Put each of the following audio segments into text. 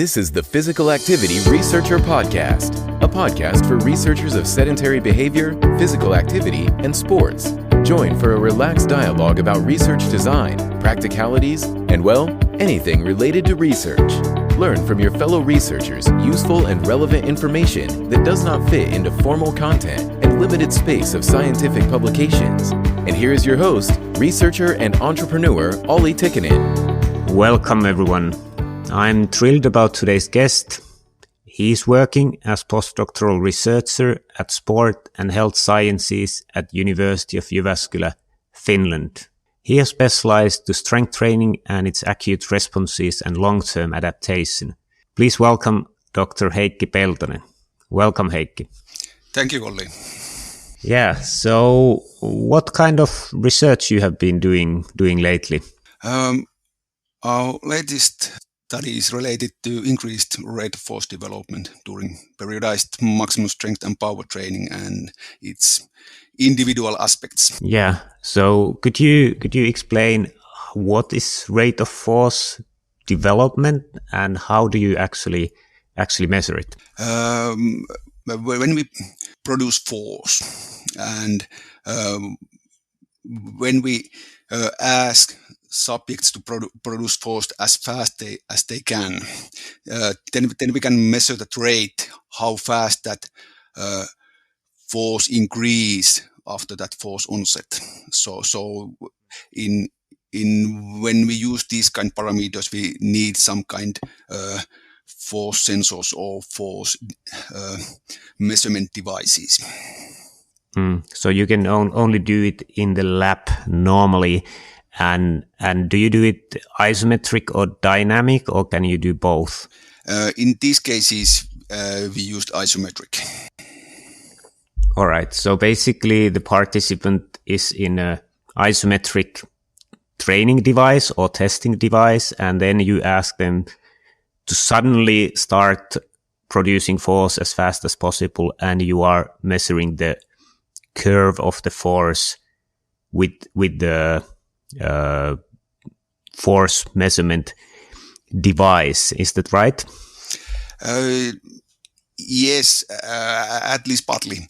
This is the Physical Activity Researcher Podcast, a podcast for researchers of sedentary behavior, physical activity, and sports. Join for a relaxed dialogue about research design, practicalities, and, well, anything related to research. Learn from your fellow researchers useful and relevant information that does not fit into formal content and limited space of scientific publications. And here is your host, researcher and entrepreneur, Olli Tikkanen. Welcome, everyone. I'm thrilled about today's guest. He's working as postdoctoral researcher at Sport and Health Sciences at University of Jyväskylä, Finland. He has specialized to strength training and its acute responses and long-term adaptation. Please welcome Dr. Heikki Peltonen. Welcome, Heikki. Thank you, Olli. Yeah, so what kind of research you have been doing lately? Our latest study is related to increased rate of force development during periodized maximum strength and power training and its individual aspects. Yeah, so could you explain what is rate of force development and how do you actually measure it? When we produce force and when we ask subjects to produce force as fast as they can, then we can measure that rate, how fast that force increase after that force onset. So in when we use these kind of parameters, we need some kind force sensors or force measurement devices. So you can only do it in the lab normally. And do you do it isometric or dynamic, or can you do both? In these cases, we used isometric. All right. So basically, the participant is in a isometric training device or testing device, and then you ask them to suddenly start producing force as fast as possible, and you are measuring the curve of the force with the force measurement device. Is that right? Yes, at least partly.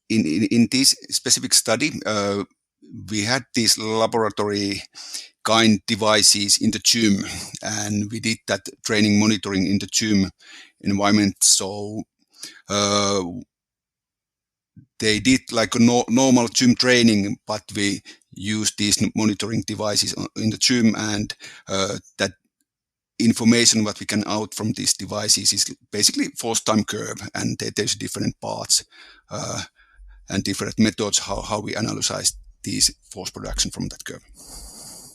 In this specific study, we had these laboratory kind devices in the gym, and we did that training monitoring in the gym environment. So they did like a normal gym training, but we used these monitoring devices in the gym, and that information what we can out from these devices is basically force time curve, and there's different parts and different methods how we analyze these force production from that curve.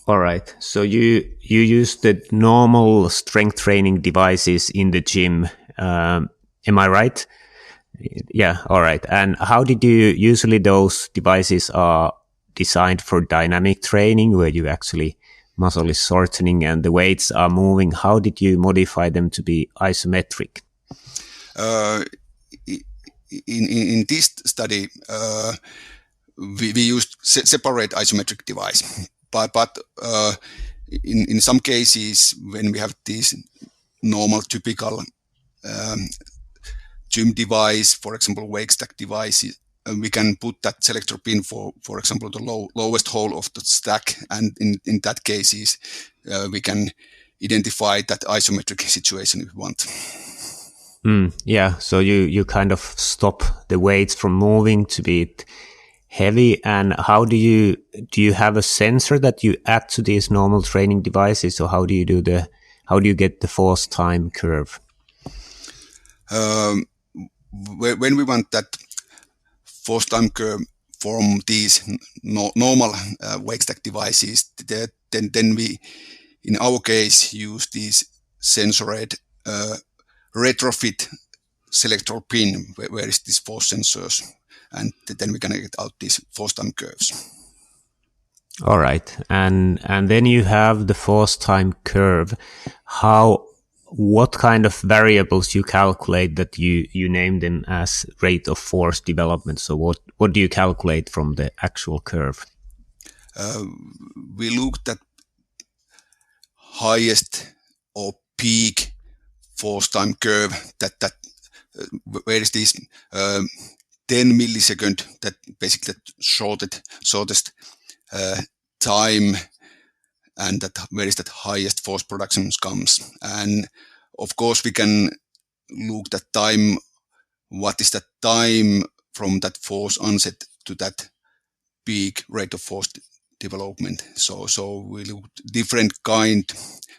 All right. So you use the normal strength training devices in the gym. Am I right? Yeah. All right. And how did you usually those devices are designed for dynamic training where you actually muscle is shortening and the weights are moving? How did you modify them to be isometric? In this study, we used separate isometric device, but in some cases when we have these normal typical gym device, for example, wake stack devices, we can put that selector pin for example, the lowest hole of the stack, and in that cases, we can identify that isometric situation if we want. Yeah, so you kind of stop the weights from moving to be heavy. And how do you have a sensor that you add to these normal training devices, or how do you get the force time curve? When we want that force time curve from these normal wake stack devices, then we, in our case, use these sensored retrofit selector pin, where is these force sensors, and then we can get out these force time curves. All right, and then you have the force time curve. What kind of variables you calculate that you name them as rate of force development? So what do you calculate from the actual curve? We looked at highest or peak force time curve where is this 10 millisecond, that basically that shortest time, and that where is that highest force production comes. And of course we can look that time, what is that time from that force onset to that peak rate of force development. So we look different kind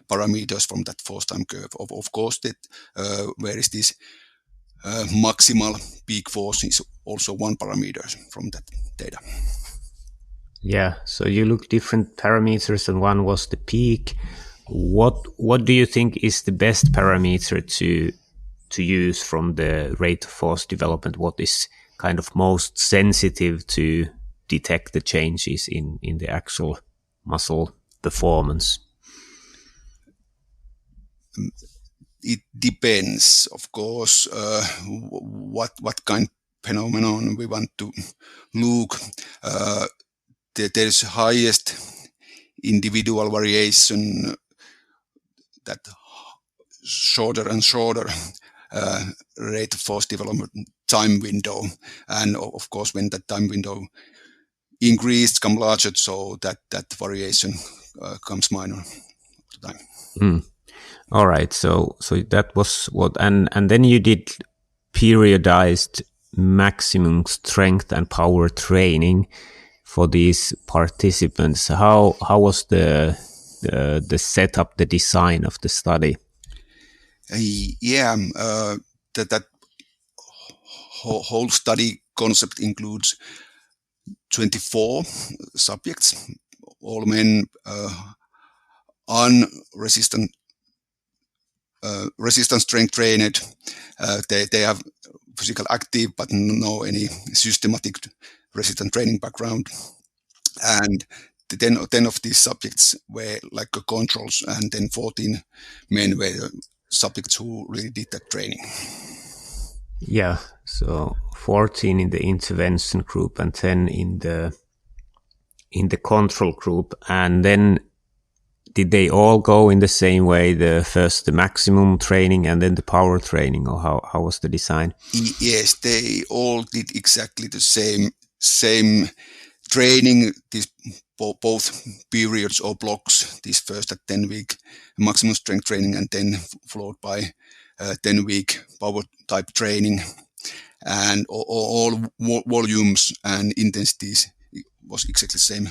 parameters from that force time curve. Of course that where is this maximal peak force is also one parameter from that data. Yeah, so you look different parameters, and one was the peak. What do you think is the best parameter to use from the rate of force development? What is kind of most sensitive to detect the changes in the actual muscle performance? It depends, of course, what kind of phenomenon we want to look. There's highest individual variation, that shorter and shorter rate of force development time window, and of course when that time window increased, come larger, so that variation comes minor over time. All right, so that was what, and then you did periodized maximum strength and power training for these participants. How was the setup, the design of the study? That whole study concept includes 24 subjects, all men, unresistant resistance strength trained. They have physical active but no any systematic resistance training background. And 10 of these subjects were like controls, and then 14 men were subjects who really did that training. Yeah, so 14 in the intervention group and 10 in the control group. And then did they all go in the same way, the maximum training and then the power training, or how was the design? Yes, they all did exactly the same training, these both periods or blocks, this first at 10-week maximum strength training and then followed by 10-week power type training, and all volumes and intensities was exactly the same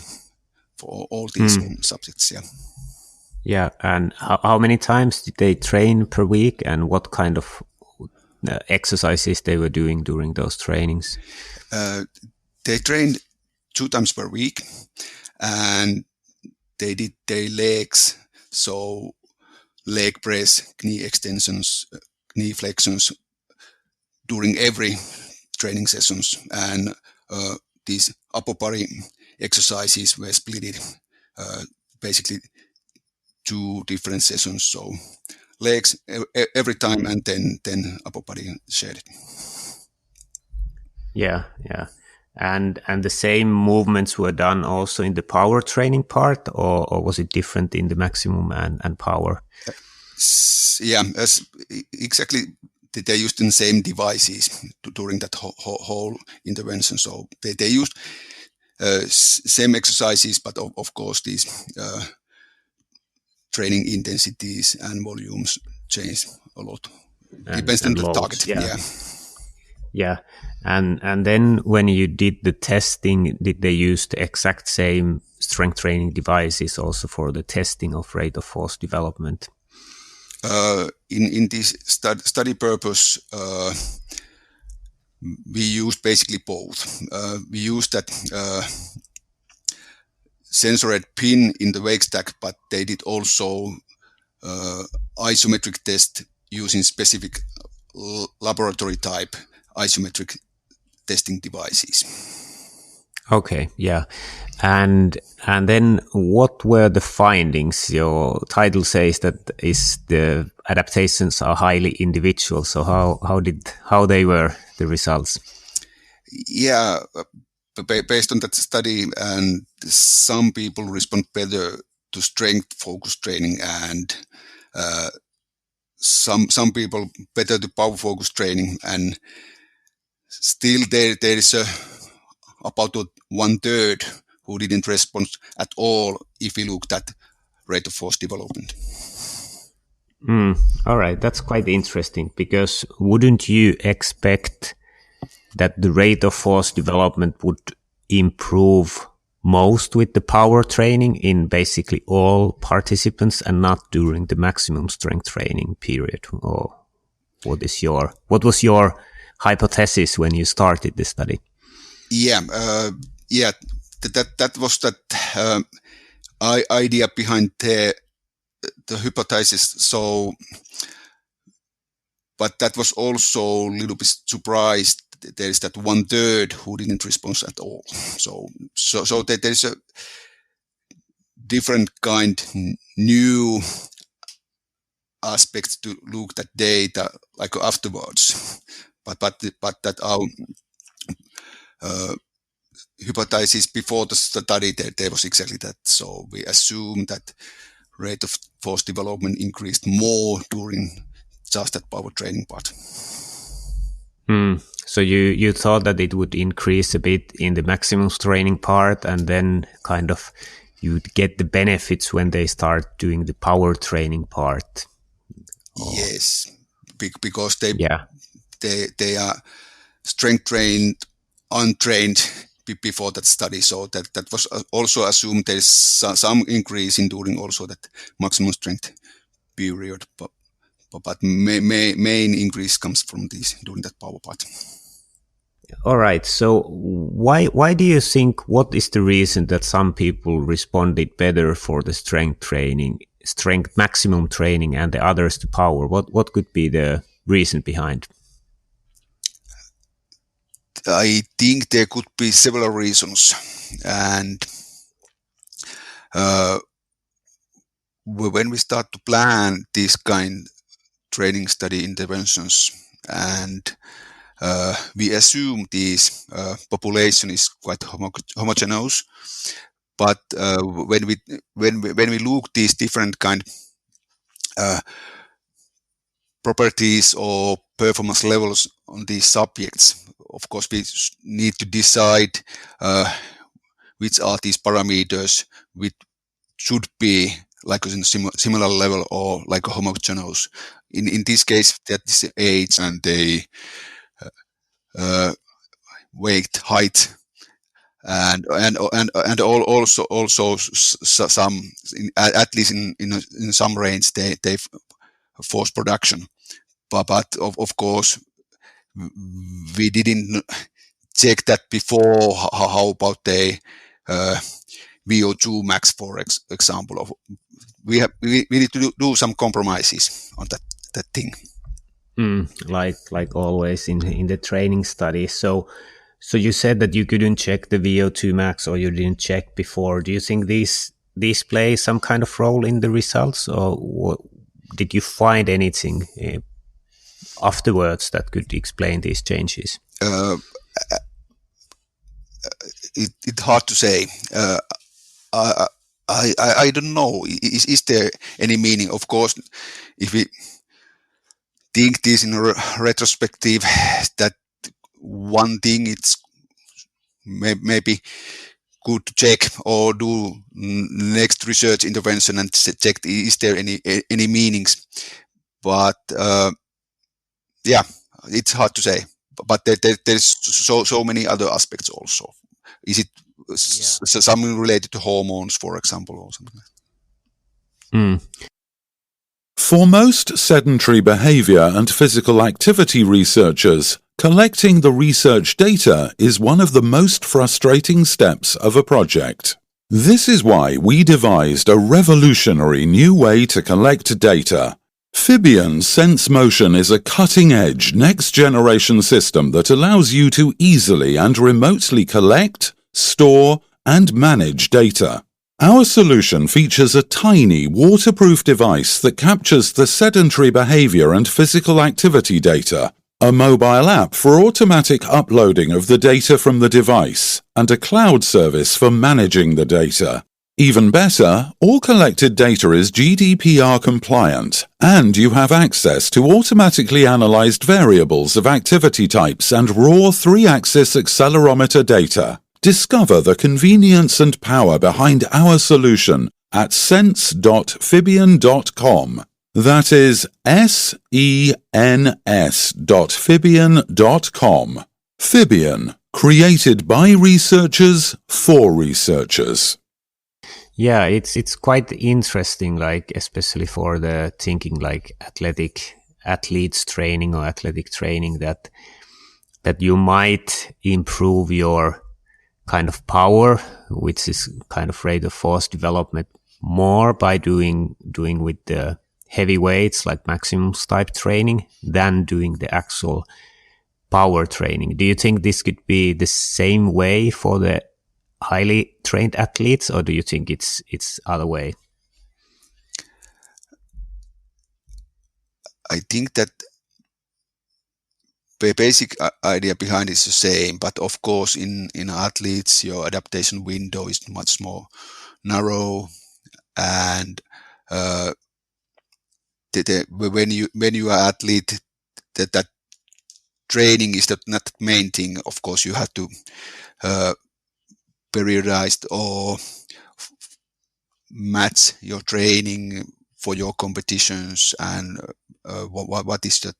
for all these subjects. Yeah, and how many times did they train per week, and what kind of exercises they were doing during those trainings? They trained 2 times per week, and they did their legs, so leg press, knee extensions, knee flexions during every training sessions, and these upper body exercises were split basically 2 different sessions, so legs every time and then upper body shared. Yeah. And the same movements were done also in the power training part, or was it different in the maximum and power? Exactly. They used the same devices during that whole intervention. So they used same exercises, but of course these training intensities and volumes change a lot. Depends on the loads, target. Yeah. And then when you did the testing, did they use the exact same strength training devices also for the testing of rate of force development? In this study purpose, we used basically both. We used that sensored pin in the wake stack, but they did also isometric test using specific laboratory type isometric testing devices. Okay, yeah. And then what were the findings? Your title says that the adaptations are highly individual. So how they were the results? Yeah, based on that study, and some people respond better to strength focused training, and some people better to power focus training, and still there is about 1/3 who didn't respond at all if we looked at rate of force development. All right, that's quite interesting, because wouldn't you expect that the rate of force development would improve most with the power training in basically all participants and not during the maximum strength training period? Or what was your hypothesis when you started the study? That was that idea behind the hypothesis. So, but that was also a little bit surprised. There is that 1/3 who didn't respond at all. So there is a different kind new aspects to look at data like afterwards. But that our hypothesis before the study, there was exactly that. So we assume that rate of force development increased more during just that power training part. So you thought that it would increase a bit in the maximum training part, and then kind of you'd get the benefits when they start doing the power training part. Yes, because they are strength trained, untrained before that study. So that was also assumed there is some increase in during also that maximum strength period. But main increase comes from this during that power part. All right. So why do you think, what is the reason that some people responded better for the strength maximum training, and the others to power? What could be the reason behind? I think there could be several reasons, and when we start to plan this kind training study interventions, and we assume this population is quite homogeneous, but when we look these different kind properties or performance levels on these subjects, of course we need to decide which are these parameters which should be like in a similar level or like a homogeneous. In this case, that is age and the weight, height, and also some, at least in some range, they force production. But of course, we didn't check that before. How about the VO2 max, for example? We need to do some compromises on that thing. Like always in the training study. So you said that you couldn't check the VO2 max, or you didn't check before. Do you think these play some kind of role in the results, or did you find anything afterwards that could explain these changes? It's hard to say. I don't know. Is there any meaning? Of course, if we think this in a retrospective, that one thing it's maybe good to check or do next research intervention and check is there any meanings. But it's hard to say. But there's so many other aspects also. Is it something related to hormones, for example, or something like that? For most sedentary behavior and physical activity researchers, collecting the research data is one of the most frustrating steps of a project. This is why we devised a revolutionary new way to collect data. Fibian Sense Motion is a cutting-edge, next-generation system that allows you to easily and remotely collect, store, and manage data. Our solution features a tiny, waterproof device that captures the sedentary behavior and physical activity data, a mobile app for automatic uploading of the data from the device, and a cloud service for managing the data. Even better, all collected data is GDPR compliant, and you have access to automatically analyzed variables of activity types and raw 3-axis accelerometer data. Discover the convenience and power behind our solution at sense.fibion.com. That is SENS.fibion.com. Fibion, created by researchers for researchers. Yeah, it's quite interesting, like especially for the thinking like athletes training or athletic training that you might improve your kind of power, which is kind of rate of force development, more by doing with the heavy weights like maximums type training than doing the actual power training. Do you think this could be the same way for the highly trained athletes, or do you think it's other way? I think that the basic idea behind it is the same, but of course in athletes your adaptation window is much more narrow, and when you are athlete, that training is not main thing. Of course you have to periodized or match your training for your competitions, and what is the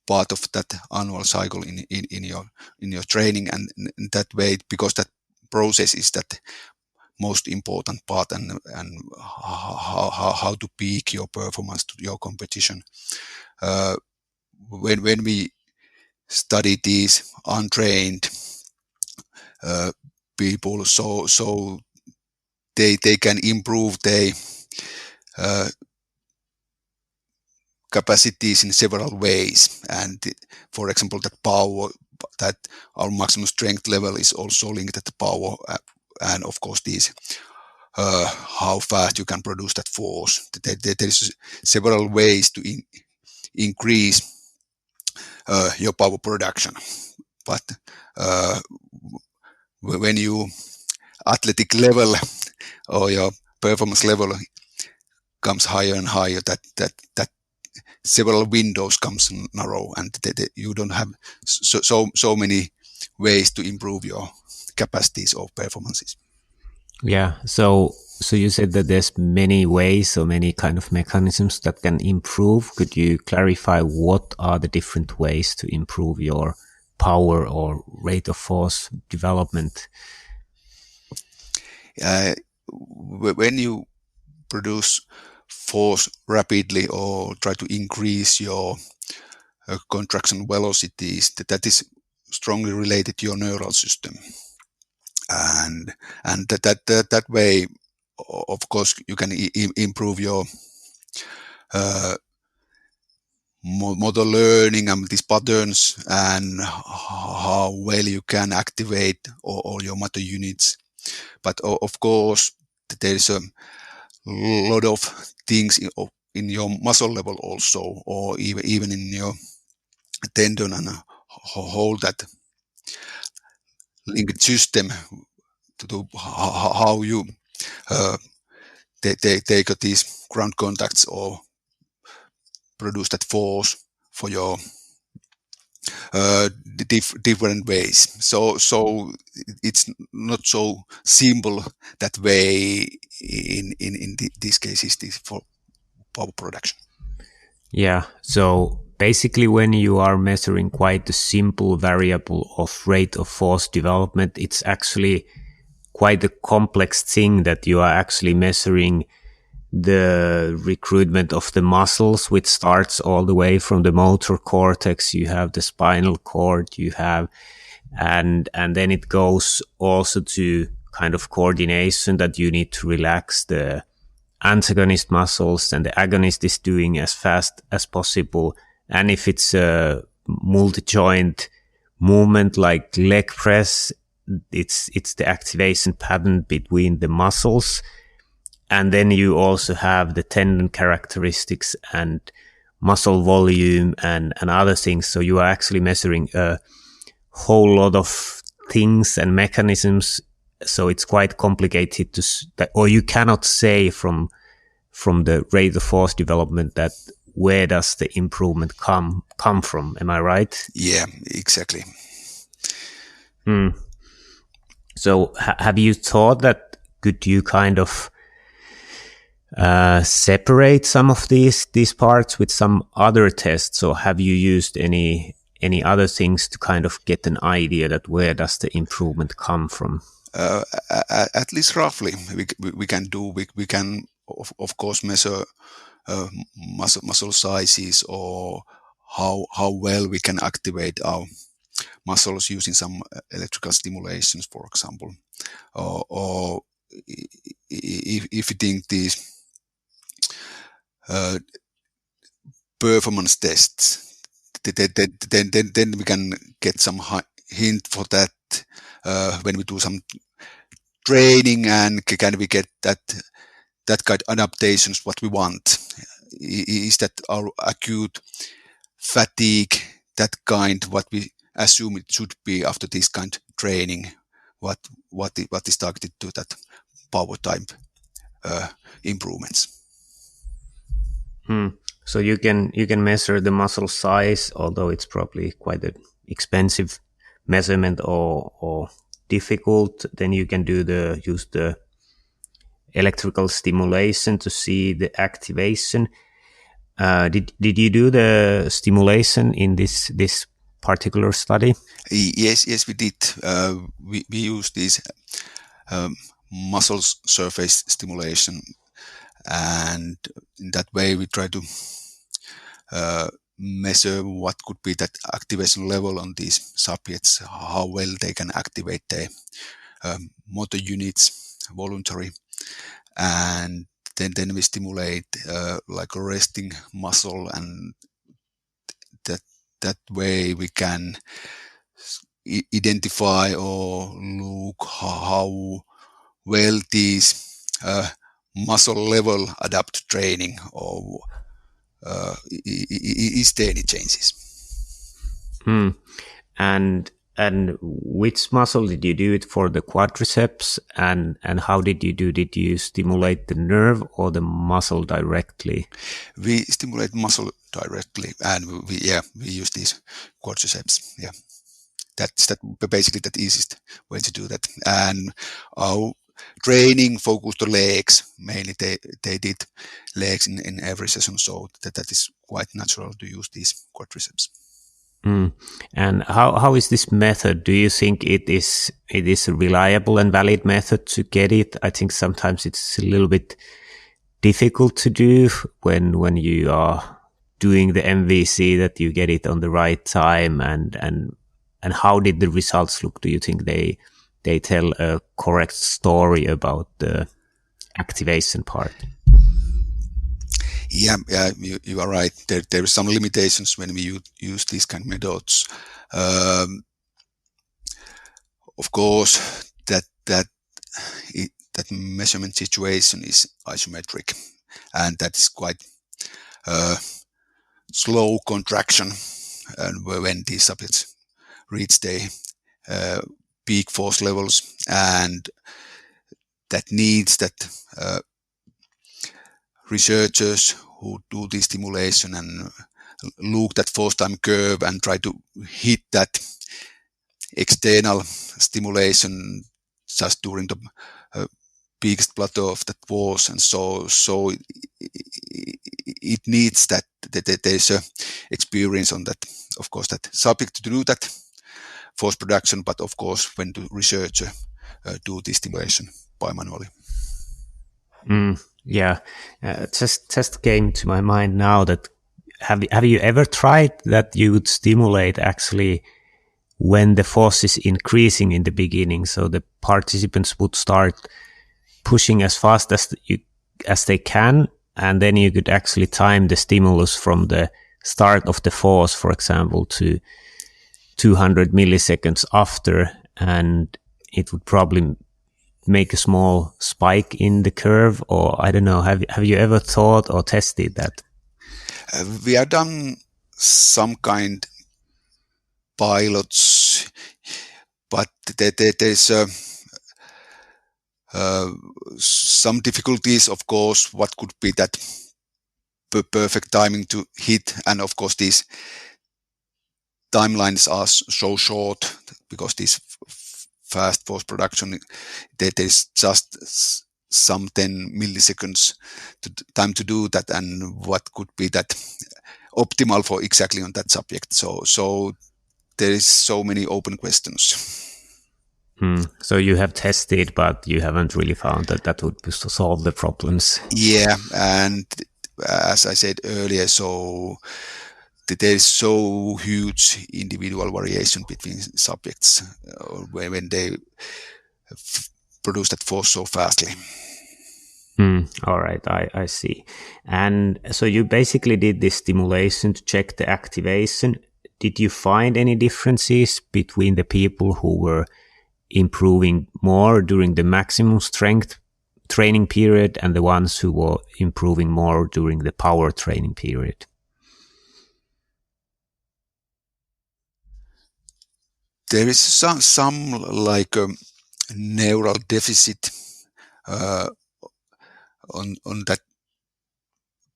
part of that annual cycle in your training, and in that way, because that process is that most important part, and how to peak your performance to your competition. When we study these untrained people, so they can improve their capacities in several ways, and for example that power, that our maximum strength level is also linked to the power, and of course these how fast you can produce that force. There is several ways to increase your power production, but when you athletic level or your performance level comes higher and higher, that several windows comes narrow, and you don't have so many ways to improve your capacities or performances. Yeah, so you said that there's many ways or many kind of mechanisms that can improve. Could you clarify what are the different ways to improve your power or rate of force development? When you produce force rapidly or try to increase your contraction velocities, that is strongly related to your neural system, and that way, of course, you can improve your motor learning and these patterns, and how well you can activate all your motor units. But of course, there is a lot of things in your muscle level also, or even in your tendon and whole that linked system to do how you take these ground contacts or produce that force for your different ways. So it's not so simple that way in these cases for power production. Yeah, so basically when you are measuring quite a simple variable of rate of force development, it's actually quite a complex thing that you are actually measuring the recruitment of the muscles, which starts all the way from the motor cortex. You have the spinal cord, you have, and then it goes also to kind of coordination, that you need to relax the antagonist muscles and the agonist is doing as fast as possible. And if it's a multi-joint movement like leg press, it's the activation pattern between the muscles. And then you also have the tendon characteristics and muscle volume and other things. So you are actually measuring a whole lot of things and mechanisms so it's quite complicated or you cannot say from the rate of force development that where does the improvement come from? Am I right? Yeah, exactly. So have you thought that could you kind of separate some of these parts with some other tests, or have you used any other things to kind of get an idea that where does the improvement come from? At least roughly, we can do. We can of course measure muscle sizes, or how well we can activate our muscles using some electrical stimulations, for example, or if you think these performance tests, then we can get some hint for that when we do some training, and can we get that kind of adaptations what we want. Is that our acute fatigue, that kind what we assume it should be after this kind of training, what is targeted to that power type improvements. So you can measure the muscle size, although it's probably quite an expensive measurement or difficult. Then you can use the electrical stimulation to see the activation. Did you do the stimulation in this particular study? Yes, we did. We used this muscle surface stimulation, and in that way we try to measure what could be that activation level on these subjects, how well they can activate their motor units voluntary, and then we stimulate like a resting muscle, and that way we can identify or look how well these muscle level adapt to training, or is there any changes? And which muscle did you do it for? The quadriceps, and how did you do? Did you stimulate the nerve or the muscle directly? We stimulate muscle directly, and we use these quadriceps. Yeah, that's basically the easiest way to do that. And our training focused on legs mainly. They did legs in every session, so that is quite natural to use these quadriceps. And how is this method? Do you think it is a reliable and valid method to get it? I think sometimes it's a little bit difficult to do when you are doing the MVC, that you get it on the right time, and how did the results look? Do you think they tell a correct story about the activation part? Yeah, you are right. There are some limitations when we use these kind of methods. Of course, that measurement situation is isometric, and that is quite slow contraction, and when these subjects reach their peak force levels, and that needs that researchers who do this stimulation and look at force time curve and try to hit that external stimulation just during the biggest plateau of that force, and so it needs that there's a experience on that, of course, that subject to do that force production, but of course when the researcher do this stimulation bimanually. Yeah, just came to my mind now that have you ever tried that you would stimulate actually when the force is increasing in the beginning, so the participants would start pushing as fast as they can, and then you could actually time the stimulus from the start of the force, for example, to 200 milliseconds after, and it would probably make a small spike in the curve, or I don't know. Have you ever thought or tested that? We have done some kind pilots, but there's Some difficulties, of course, what could be that perfect timing to hit, and of course these timelines are so short because this fast post-production, there's just some 10 milliseconds time to do that, and what could be that optimal for exactly on that subject. So there is so many open questions. So you have tested, but you haven't really found that would solve the problems. Yeah, and as I said earlier, so there is so huge individual variation between subjects when they produce that force so fastly. All right, I see. And so you basically did this stimulation to check the activation. Did you find any differences between the people who were improving more during the maximum strength training period and the ones who were improving more during the power training period? There is some like neural deficit on that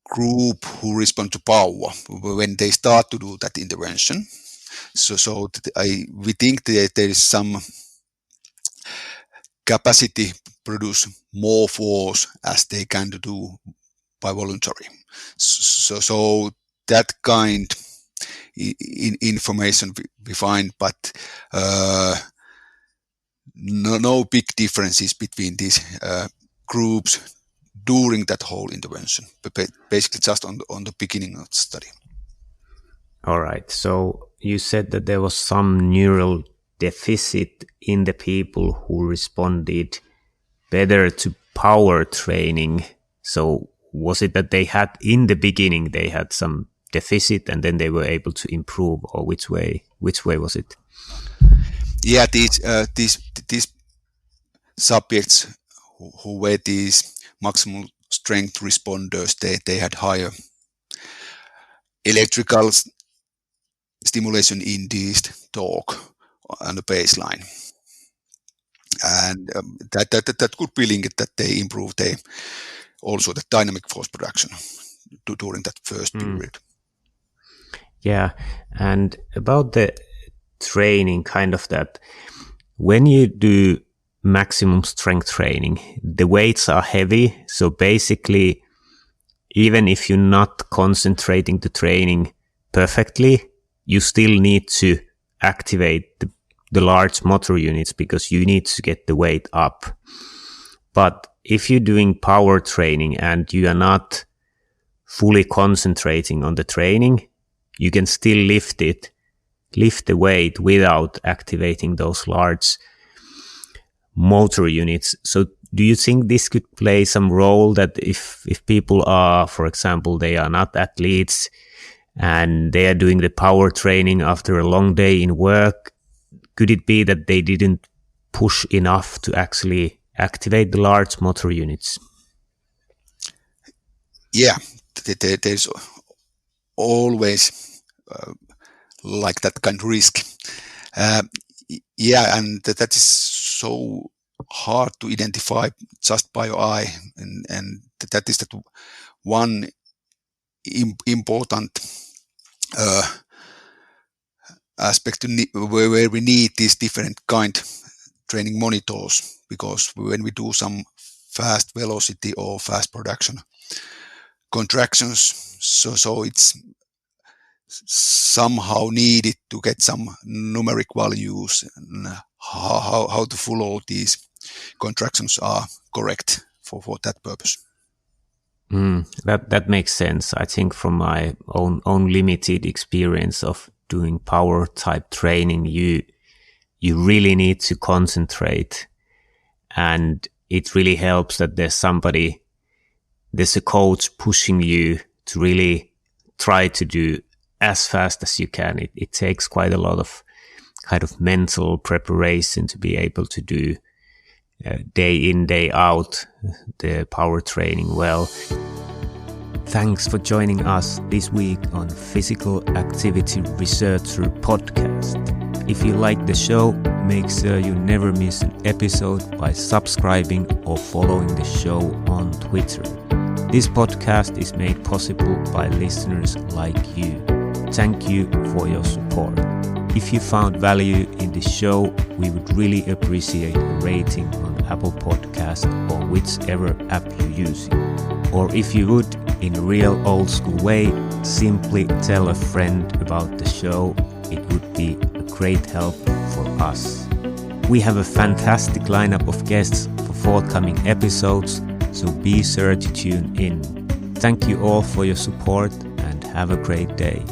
group who respond to power when they start to do that intervention. So we think that there is some capacity produce more force as they can do by voluntary. So that kind information we find, but no big differences between these groups during that whole intervention, but basically just on the beginning of the study. All right. So you said that there was some neural deficit in the people who responded better to power training. So was it that they had in the beginning they had some deficit and then they were able to improve, or which way was it? Yeah, these subjects who were these maximal strength responders, they had higher electrical stimulation induced torque on the baseline, and that could be linked that they improved also the dynamic force production during that first period. Yeah, and about the training, kind of that when you do maximum strength training, the weights are heavy. So basically, even if you're not concentrating the training perfectly, you still need to activate the large motor units because you need to get the weight up. But if you're doing power training and you are not fully concentrating on the training, you can still lift the weight without activating those large motor units. So do you think this could play some role that if people are, for example, they are not athletes and they are doing the power training after a long day in work, could it be that they didn't push enough to actually activate the large motor units? Yeah, there's always like that kind of risk. Yeah, and that is so hard to identify just by your eye, and that is that one important aspect where we need these different kind training monitors, because when we do some fast velocity or fast production contractions, so it's somehow needed to get some numeric values and how to follow these contractions are correct for that purpose. That makes sense. I think from my own limited experience of doing power type training, you really need to concentrate, and it really helps that there's a coach pushing you to really try to do as fast as you can. It takes quite a lot of kind of mental preparation to be able to do day in, day out the power training well. Thanks for joining us this week on Physical Activity Researcher Podcast. If you like the show, make sure you never miss an episode by subscribing or following the show on Twitter. This podcast is made possible by listeners like you. Thank you for your support. If you found value in the show, we would really appreciate a rating on Apple Podcasts or whichever app you're using. Or if you would, in a real old school way, simply tell a friend about the show. It would be a great help for us. We have a fantastic lineup of guests for forthcoming episodes, so be sure to tune in. Thank you all for your support and have a great day.